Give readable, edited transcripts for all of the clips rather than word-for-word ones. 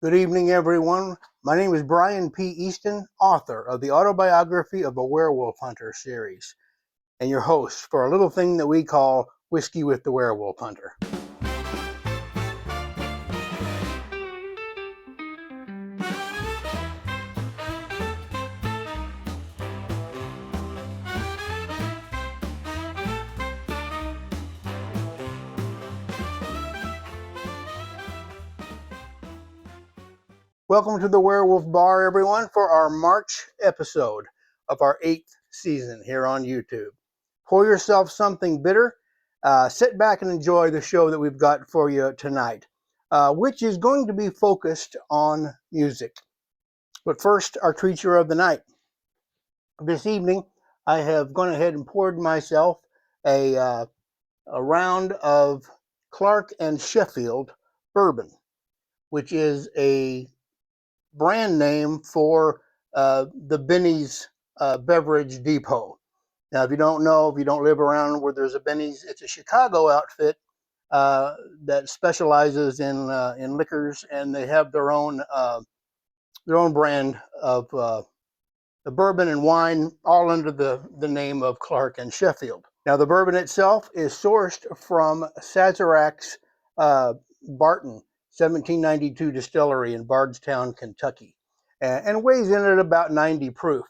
Good evening, everyone. My name is Brian P. Easton, author of the Autobiography of a Werewolf Hunter series, and your host for a little thing that we call Whiskey with the Werewolf Hunter. Welcome to the Werewolf Bar, everyone, for our March episode of our 8th season here on YouTube. Pour yourself something bitter, sit back and enjoy the show that we've got for you tonight, which is going to be focused on music. But first, our treacher of the night. This evening, I have gone ahead and poured myself a round of Clark and Sheffield bourbon, which is a brand name for the Benny's Beverage Depot. Now, if you don't live around where there's a Benny's, it's a Chicago outfit that specializes in liquors, and they have their own brand of the bourbon and wine, all under the name of Clark and Sheffield. Now, the bourbon itself is sourced from Sazerac's Barton 1792 distillery in Bardstown, Kentucky, and weighs in at about 90 proof.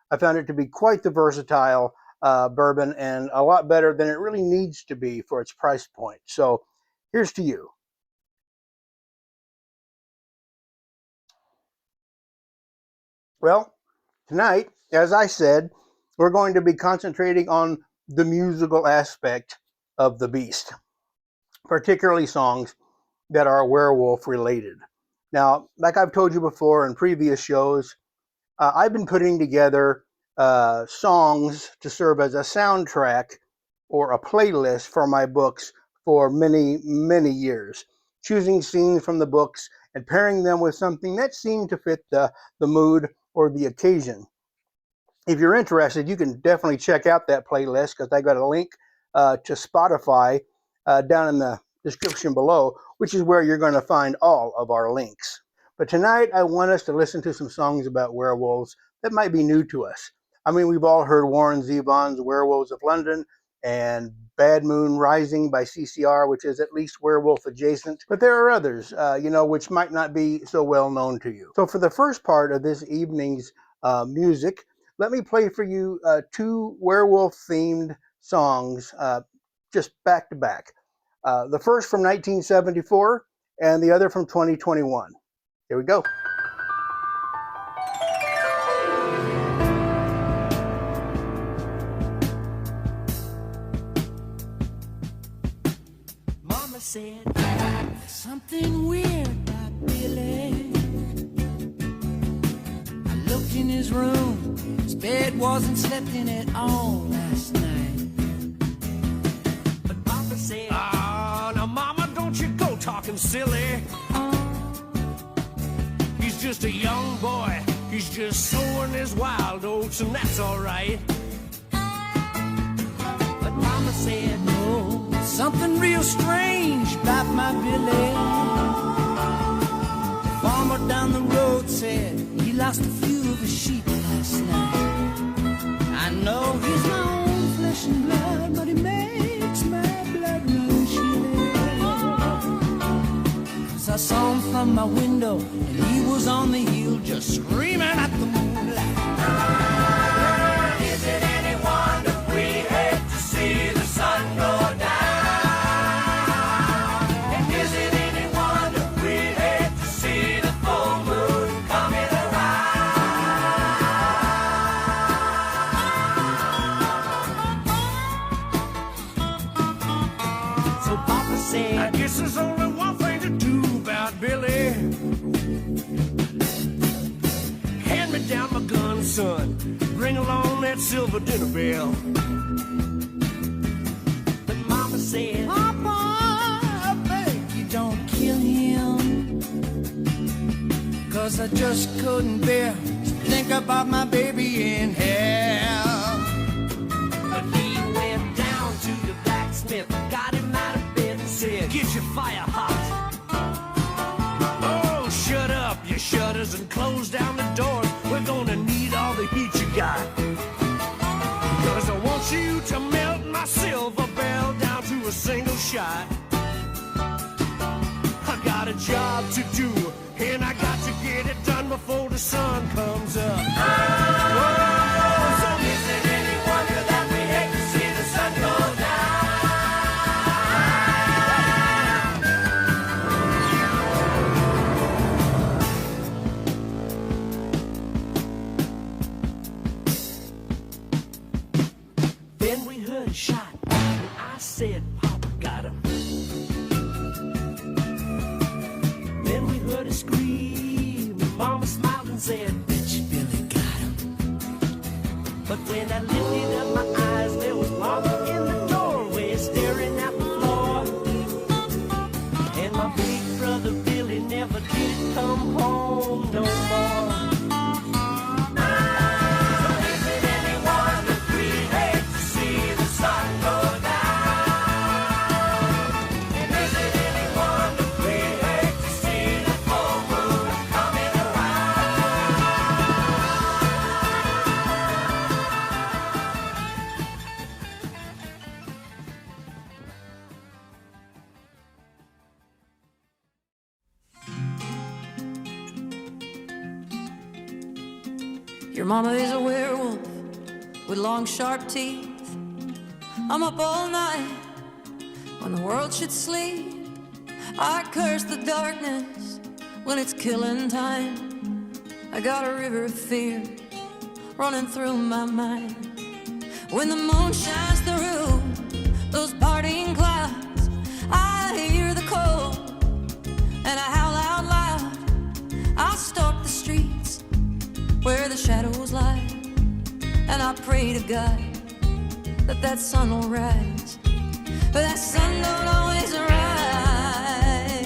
I found it to be quite the versatile bourbon, and a lot better than it really needs to be for its price point. So here's to you. Well, tonight, as I said, we're going to be concentrating on the musical aspect of the beast, particularly songs that are werewolf related. Now, like I've told you before in previous shows, I've been putting together songs to serve as a soundtrack or a playlist for my books for many, many years, choosing scenes from the books and pairing them with something that seemed to fit the mood or the occasion. If you're interested, you can definitely check out that playlist because I got a link to Spotify down in the description below, which is where you're going to find all of our links. But tonight, I want us to listen to some songs about werewolves that might be new to us. I mean, we've all heard Warren Zevon's Werewolves of London and Bad Moon Rising by CCR, which is at least werewolf adjacent. But there are others, which might not be so well known to you. So for the first part of this evening's music, let me play for you two werewolf-themed songs just back to back. The first from 1974 and the other from 2021. Here we go. Mama said something weird about Billy. I looked in his room, his bed wasn't slept in at all last night. But Papa said, now Mama, don't you go talking silly. He's just a young boy, he's just sowing his wild oats, and that's alright. But Mama said, no, something real strange about my Billy. The farmer down the road said he lost a few of his sheep last night. I know he's my own flesh and blood, but he makes my blood run chilly. 'Cause I saw him from my window, and he was on the hill just screaming at the moonlight. Is it any wonder we hate to see the sun go down? And is it any wonder we hate to see the full moon coming around? So Papa said, I guess there's only one thing to do about Billy. Hand me down my gun, son. Bring along that silver dinner bell. But Mama said, Papa, I beg you don't kill him. 'Cause I just couldn't bear to think about my baby in hell. But he went down to the blacksmith, got him out of bed and said, get your fire hot. Oh, shut up. your shutters and close down the doors. We're gonna need all the heat you got. 'Cause I want you to melt my silver bell down to a single shot. I got a job to do, and I got to get it done before the sun comes up. Whoa, so is it any wonder that we hate to see the sun go down? Then we heard a shot, and I said, Papa got him. Then we heard a scream, and Mama smiled and said, Bet you Billy got him. But when I lifted up my eyes, there was Mama in the doorway staring at the floor. And my big brother Billy never did come home no more. So is it any wonder we hate to see the sun go down? And is it any wonder we hate to see the full moon coming Your mama is a werewolf with long, sharp teeth. I'm up all night when the world should sleep. I curse the darkness when it's killing time. I got a river of fear running through my mind. When the moon shines through those parting clouds, I hear the cold and I howl out loud. I stalk the streets where the shadows lie, and I pray to God that sun will rise. But that sun don't always rise.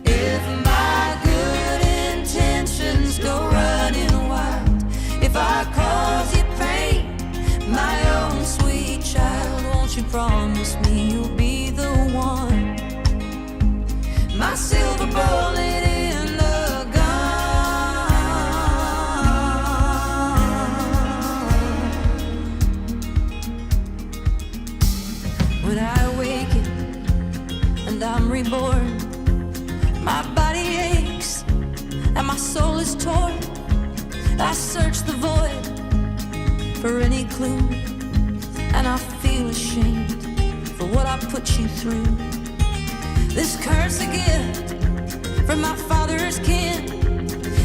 If my good intentions go running wild, if I cause you pain, my own sweet child, won't you promise me you'll be the one? My silver bullet in the when I awaken and I'm reborn, my body aches and my soul is torn. I search the void for any clue, and I feel ashamed for what I put you through. This curse a gift from my father's kin.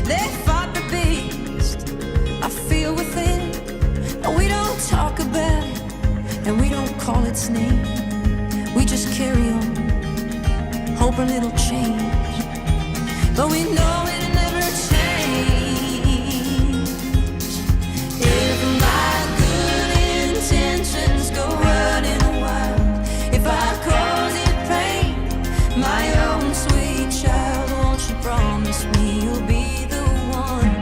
They fought the beast I feel within, but we don't talk about it and we don't call its name. We just carry on, hoping it'll change, but we know it'll never change. If my good intentions go running wild, if I cause it pain, my own sweet child, won't you promise me you'll be the one?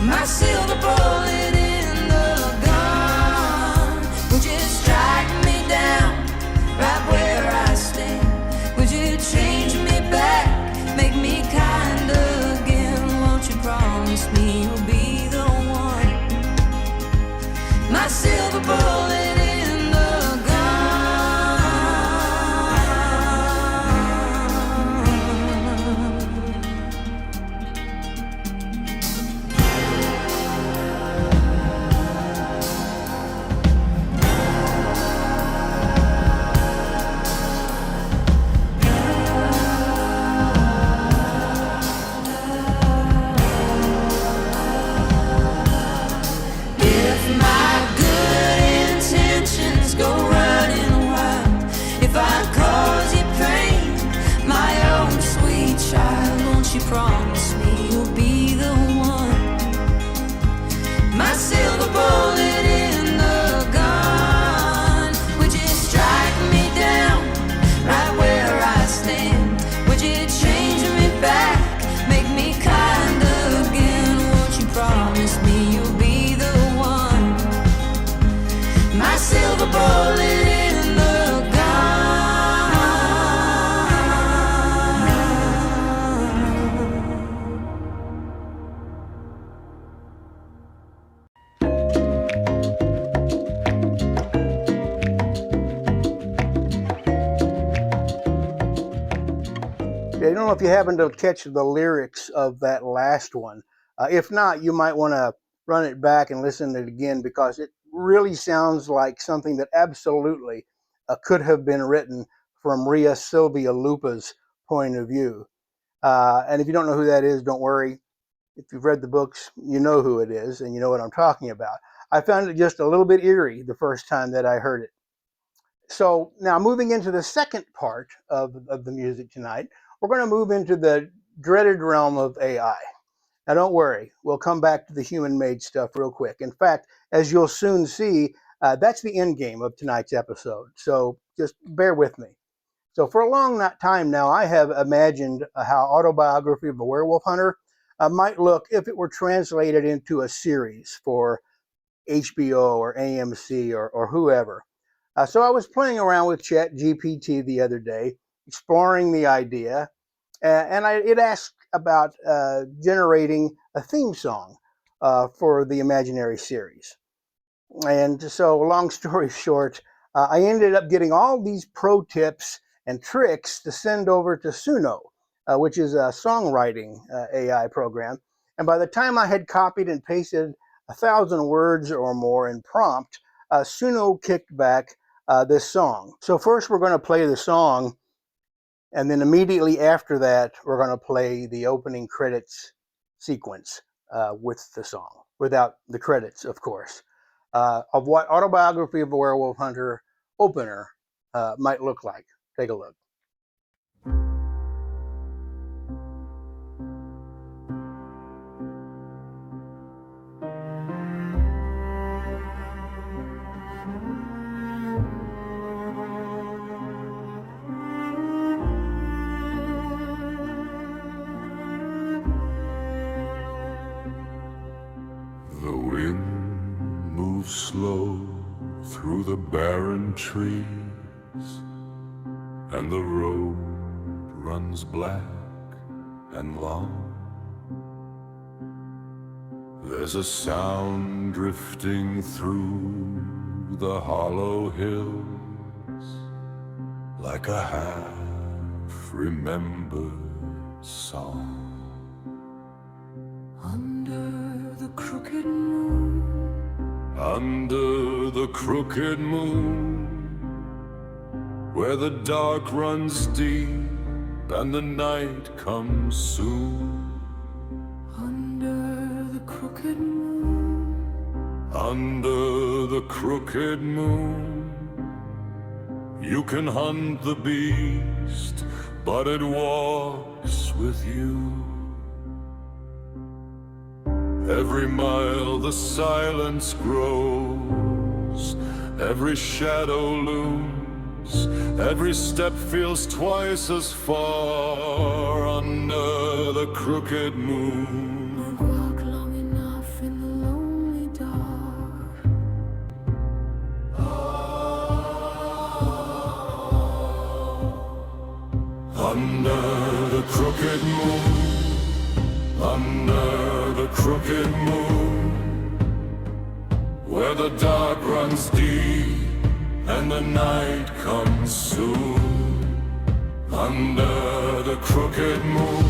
My silver bullet in the gun. Would you strike me down right where I stand? Would you change me back, make me know if you happen to catch the lyrics of that last one. If not, you might want to run it back and listen to it again because it really sounds like something that absolutely could have been written from Ria Sylvia Lupa's point of view. And if you don't know who that is, don't worry. If you've read the books, you know who it is and you know what I'm talking about. I found it just a little bit eerie the first time that I heard it. So now moving into the second part of the music tonight, we're going to move into the dreaded realm of AI. Now don't worry, we'll come back to the human-made stuff real quick. In fact, as you'll soon see, that's the end game of tonight's episode. So just bear with me. So for a long time now, I have imagined how Autobiography of a Werewolf Hunter might look if it were translated into a series for HBO or AMC or whoever. So I was playing around with ChatGPT the other day, exploring the idea, and it asked about generating a theme song for the imaginary series. And so, long story short, I ended up getting all these pro tips and tricks to send over to Suno, which is a songwriting AI program. And by the time I had copied and pasted 1,000 words or more in prompt, Suno kicked back this song. So first we're going to play the song, and then immediately after that, we're going to play the opening credits sequence with the song, without the credits, of course, of what Autobiography of a Werewolf Hunter opener might look like. Take a look. The wind moves slow through the barren trees, and the road runs black and long. There's a sound drifting through the hollow hills, like a half-remembered song. Under the crooked moon, Under the crooked moon, where the dark runs deep and the night comes soon. under the crooked moon, Under the crooked moon, you can hunt the beast, but it walks with you. Every mile the silence grows, every shadow looms, every step feels twice as far under the crooked moon. I've walked long enough in the lonely dark. Under the crooked moon, under the crooked moon, where the dark runs deep and the night comes soon. Under the crooked moon,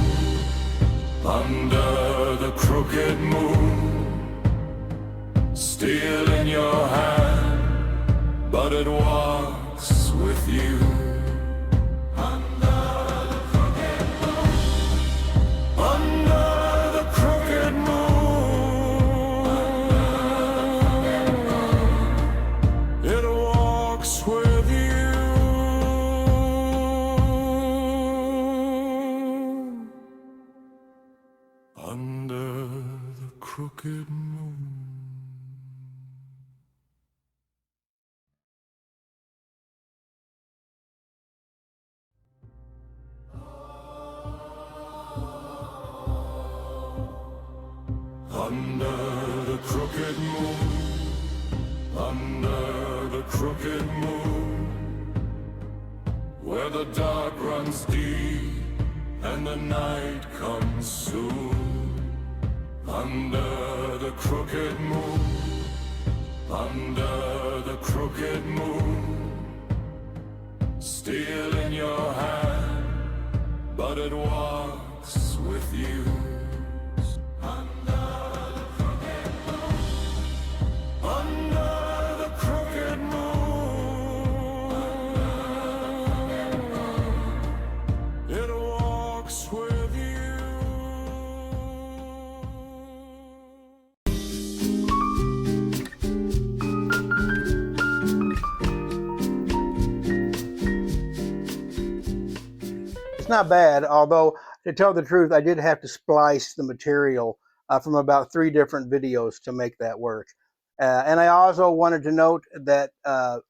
under the crooked moon, steel in your hand, but it walks with you. Crooked moon. Under the crooked moon, under the crooked moon, where the dark runs deep and the night comes soon. Under the crooked moon, under the crooked moon, steel in your hand, but it walks with you. Under the crooked moon, it walks with you. It's not bad, although to tell the truth, I did have to splice the material from about 3 different videos to make that work. And I also wanted to note that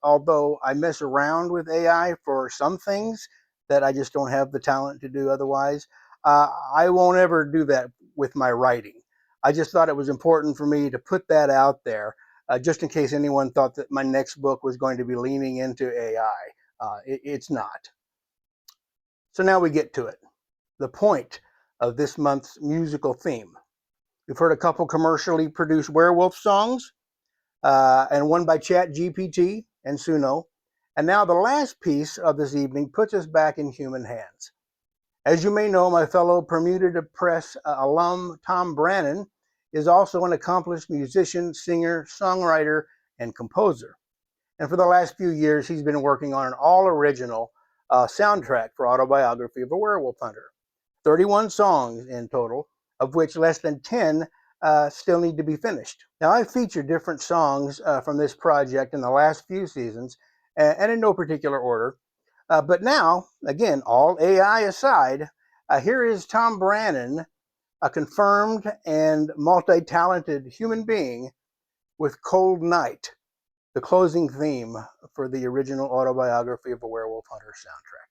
although I mess around with AI for some things that I just don't have the talent to do otherwise, I won't ever do that with my writing. I just thought it was important for me to put that out there, just in case anyone thought that my next book was going to be leaning into AI. It's not. So now we get to it. The point of this month's musical theme. We've heard a couple commercially produced werewolf songs, and one by ChatGPT and Suno. And now the last piece of this evening puts us back in human hands. As you may know, my fellow Bermuda Press alum Tom Brannan is also an accomplished musician, singer, songwriter, and composer. And for the last few years, he's been working on an all-original soundtrack for Autobiography of a Werewolf Hunter. 31 songs in total, of which less than 10 still need to be finished. Now, I've featured different songs from this project in the last few seasons, and in no particular order. But now, again, all AI aside, here is Tom Brannan, a confirmed and multi-talented human being, with Cold Night, the closing theme for the original Autobiography of a Werewolf Hunter soundtrack.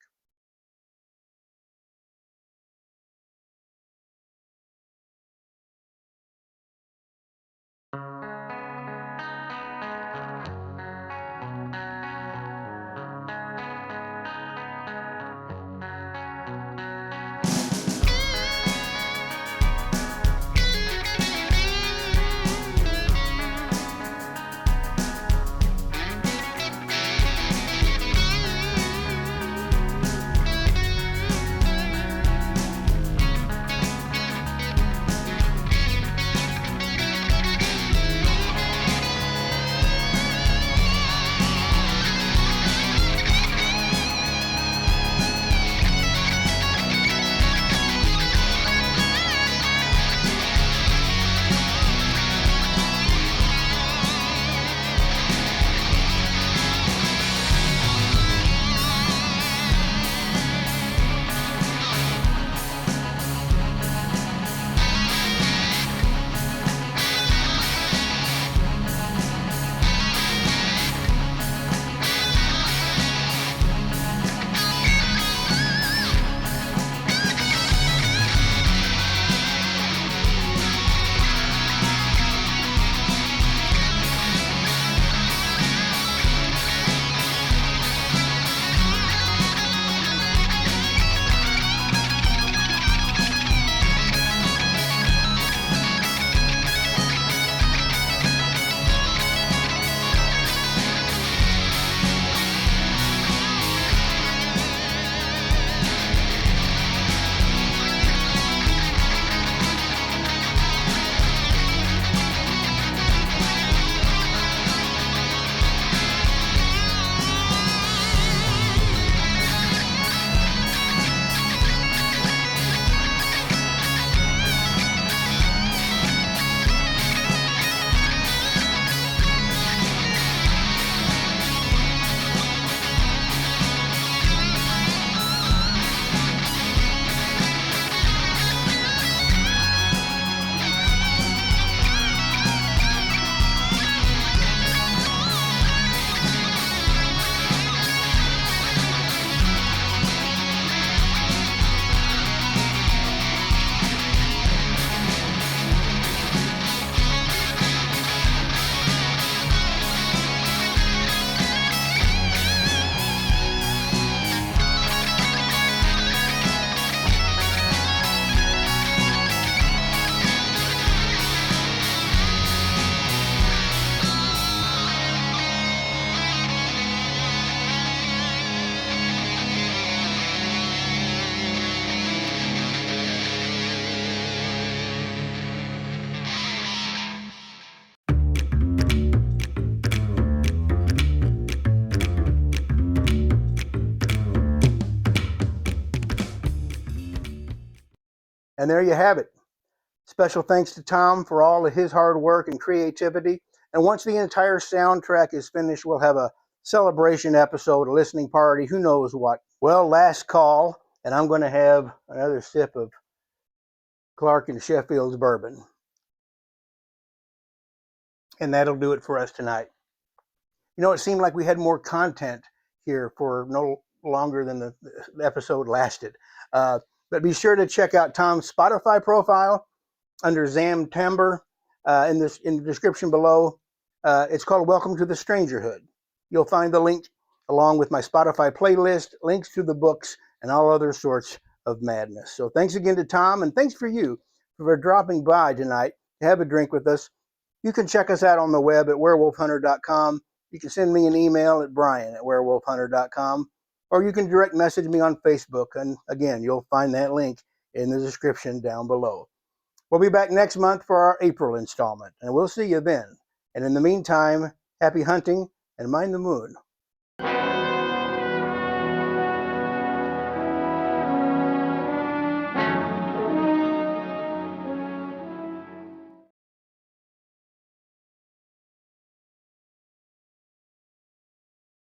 And there you have it. Special thanks to Tom for all of his hard work and creativity. And once the entire soundtrack is finished, we'll have a celebration episode, a listening party, who knows what. Well, last call, and I'm going to have another sip of Clark and Sheffield's bourbon. And that'll do it for us tonight. You know, it seemed like we had more content here for no longer than the episode lasted. But be sure to check out Tom's Spotify profile under Zam Timber in the description below. It's called Welcome to the Strangerhood. You'll find the link along with my Spotify playlist, links to the books, and all other sorts of madness. So thanks again to Tom, and thanks for you for dropping by tonight to have a drink with us. You can check us out on the web at werewolfhunter.com. You can send me an email at brian@werewolfhunter.com, or you can direct message me on Facebook. And again, you'll find that link in the description down below. We'll be back next month for our April installment, and we'll see you then. And in the meantime, happy hunting and mind the moon.